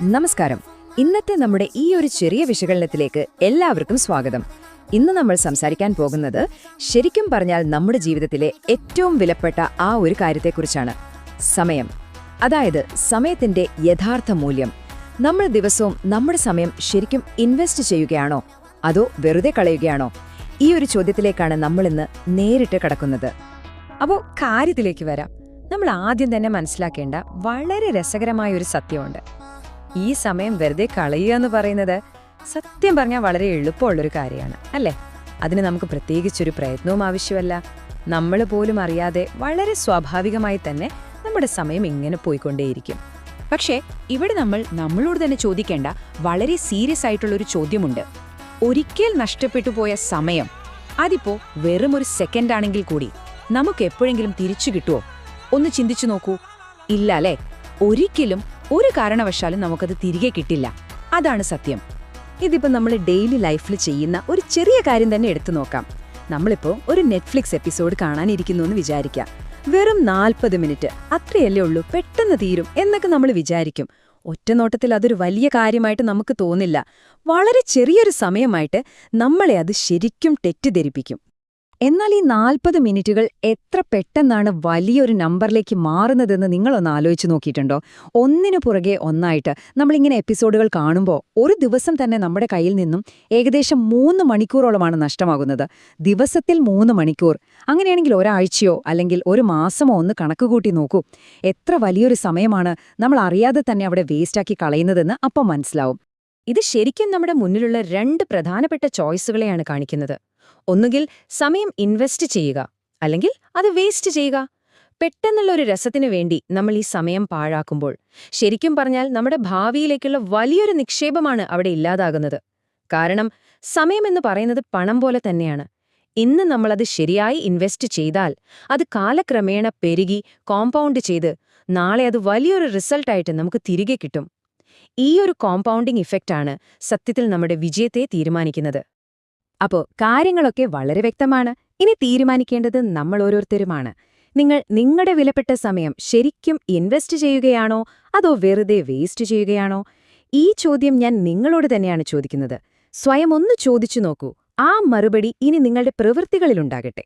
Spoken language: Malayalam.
നമസ്കാരം. ഇന്നത്തെ നമ്മുടെ ഈ ഒരു ചെറിയ വിശകലനത്തിലേക്ക് എല്ലാവർക്കും സ്വാഗതം. ഇന്ന് നമ്മൾ സംസാരിക്കാൻ പോകുന്നത് ശരിക്കും പറഞ്ഞാൽ നമ്മുടെ ജീവിതത്തിലെ ഏറ്റവും വിലപ്പെട്ട ആ ഒരു കാര്യത്തെക്കുറിച്ചാണ്. സമയം. അതായത് സമയത്തിന്റെ യഥാർത്ഥ മൂല്യം. നമ്മൾ ദിവസവും നമ്മുടെ സമയം ശരിക്കും ഇൻവെസ്റ്റ് ചെയ്യുകയാണോ അതോ വെറുതെ കളയുകയാണോ? ഈ ഒരു ചോദ്യത്തിലേക്കാണ് നമ്മളിന്ന് നേരിട്ട് കടക്കുന്നത്. അപ്പോൾ കാര്യത്തിലേക്ക് വരാം. നമ്മൾ ആദ്യം തന്നെ മനസ്സിലാക്കേണ്ട വളരെ രസകരമായ ഒരു സത്യമുണ്ട്. ഈ സമയം വെറുതെ കളയുക എന്ന് പറയുന്നത് സത്യം പറഞ്ഞാൽ വളരെ എളുപ്പമുള്ളൊരു കാര്യമാണ്, അല്ലേ? അതിന് നമുക്ക് പ്രത്യേകിച്ചൊരു പ്രയത്നവും ആവശ്യമല്ല. നമ്മൾ പോലും അറിയാതെ വളരെ സ്വാഭാവികമായി തന്നെ നമ്മുടെ സമയം ഇങ്ങനെ പോയിക്കൊണ്ടേയിരിക്കും. പക്ഷേ ഇവിടെ നമ്മൾ നമ്മളോട് തന്നെ ചോദിക്കേണ്ട വളരെ സീരിയസ് ആയിട്ടുള്ളൊരു ചോദ്യമുണ്ട്. ഒരിക്കൽ നഷ്ടപ്പെട്ടു പോയ സമയം, അതിപ്പോ വെറും ഒരു സെക്കൻഡ് ആണെങ്കിൽ കൂടി നമുക്ക് എപ്പോഴെങ്കിലും തിരിച്ചു കിട്ടുമോ? ഒന്ന് ചിന്തിച്ചു നോക്കൂ. ഇല്ല അല്ലേ? ഒരിക്കലും ഒരു കാരണവശാലും നമുക്കത് തിരികെ കിട്ടില്ല. അതാണ് സത്യം. ഇതിപ്പോൾ നമ്മൾ ഡെയിലി ലൈഫിൽ ചെയ്യുന്ന ഒരു ചെറിയ കാര്യം തന്നെ എടുത്തു നോക്കാം. നമ്മളിപ്പോൾ ഒരു നെറ്റ്ഫ്ലിക്സ് എപ്പിസോഡ് കാണാനിരിക്കുന്നു എന്ന് വിചാരിക്കാം. വെറും 40 മിനിറ്റ് അത്രയല്ലേ ഉള്ളൂ, പെട്ടെന്ന് തീരും എന്നൊക്കെ നമ്മൾ വിചാരിക്കും. ഒറ്റനോട്ടത്തിൽ അതൊരു വലിയ കാര്യമായിട്ട് നമുക്ക് തോന്നില്ല. വളരെ ചെറിയൊരു സമയമായിട്ട് നമ്മളെ അത് ശരിക്കും തെറ്റിദ്ധരിപ്പിക്കും. എന്നാൽ ഈ 40 മിനിറ്റുകൾ എത്ര പെട്ടെന്നാണ് വലിയൊരു നമ്പറിലേക്ക് മാറുന്നതെന്ന് നിങ്ങളൊന്ന് ആലോചിച്ച് നോക്കിയിട്ടുണ്ടോ? ഒന്നിനു പുറകെ ഒന്നായിട്ട് നമ്മളിങ്ങനെ എപ്പിസോഡുകൾ കാണുമ്പോൾ ഒരു ദിവസം തന്നെ നമ്മുടെ കയ്യിൽ നിന്നും ഏകദേശം 3 മണിക്കൂറോളമാണ് നഷ്ടമാകുന്നത്. ദിവസത്തിൽ 3 മണിക്കൂർ. അങ്ങനെയാണെങ്കിൽ ഒരാഴ്ചയോ അല്ലെങ്കിൽ ഒരു മാസമോ ഒന്ന് കണക്കുകൂട്ടി നോക്കൂ. എത്ര വലിയൊരു സമയമാണ് നമ്മൾ അറിയാതെ തന്നെ അവിടെ വേസ്റ്റാക്കി കളയുന്നതെന്ന് അപ്പം മനസ്സിലാവും. ഇത് ശരിക്കും നമ്മുടെ മുന്നിലുള്ള 2 പ്രധാനപ്പെട്ട ചോയ്സുകളെയാണ് കാണിക്കുന്നത്. ഒന്നുകിൽ സമയം ഇൻവെസ്റ്റ് ചെയ്യുക, അല്ലെങ്കിൽ അത് വേസ്റ്റ് ചെയ്യുക. പെട്ടെന്നുള്ള ഒരു രസത്തിനു വേണ്ടി നമ്മൾ ഈ സമയം പാഴാക്കുമ്പോൾ ശരിക്കും പറഞ്ഞാൽ നമ്മുടെ ഭാവിയിലേക്കുള്ള വലിയൊരു നിക്ഷേപമാണ് അവിടെ ഇല്ലാതാകുന്നത്. കാരണം സമയമെന്ന് പറയുന്നത് പണം പോലെ തന്നെയാണ്. ഇന്ന് നമ്മളത് ശരിയായി ഇൻവെസ്റ്റ് ചെയ്താൽ അത് കാലക്രമേണ പെരുകി കോമ്പൗണ്ട് ചെയ്ത് നാളെ അത് വലിയൊരു റിസൾട്ടായിട്ട് നമുക്ക് തിരികെ കിട്ടും. ഈ ഒരു കോമ്പൗണ്ടിംഗ് ഇഫക്റ്റാണ് സത്യത്തിൽ നമ്മുടെ വിജയത്തെ തീരുമാനിക്കുന്നത്. അപ്പോൾ കാര്യങ്ങളൊക്കെ വളരെ വ്യക്തമാണ്. ഇനി തീരുമാനിക്കേണ്ടത് നമ്മൾ ഓരോരുത്തരുമാണ്. നിങ്ങൾ നിങ്ങളുടെ വിലപ്പെട്ട സമയം ശരിക്കും ഇൻവെസ്റ്റ് ചെയ്യുകയാണോ അതോ വെറുതെ വേസ്റ്റ് ചെയ്യുകയാണോ? ഈ ചോദ്യം ഞാൻ നിങ്ങളോട് തന്നെയാണ് ചോദിക്കുന്നത്. സ്വയം ഒന്ന് ചോദിച്ചു നോക്കൂ. ആ മറുപടി ഇനി നിങ്ങളുടെ പ്രവൃത്തികളിലുണ്ടാകട്ടെ.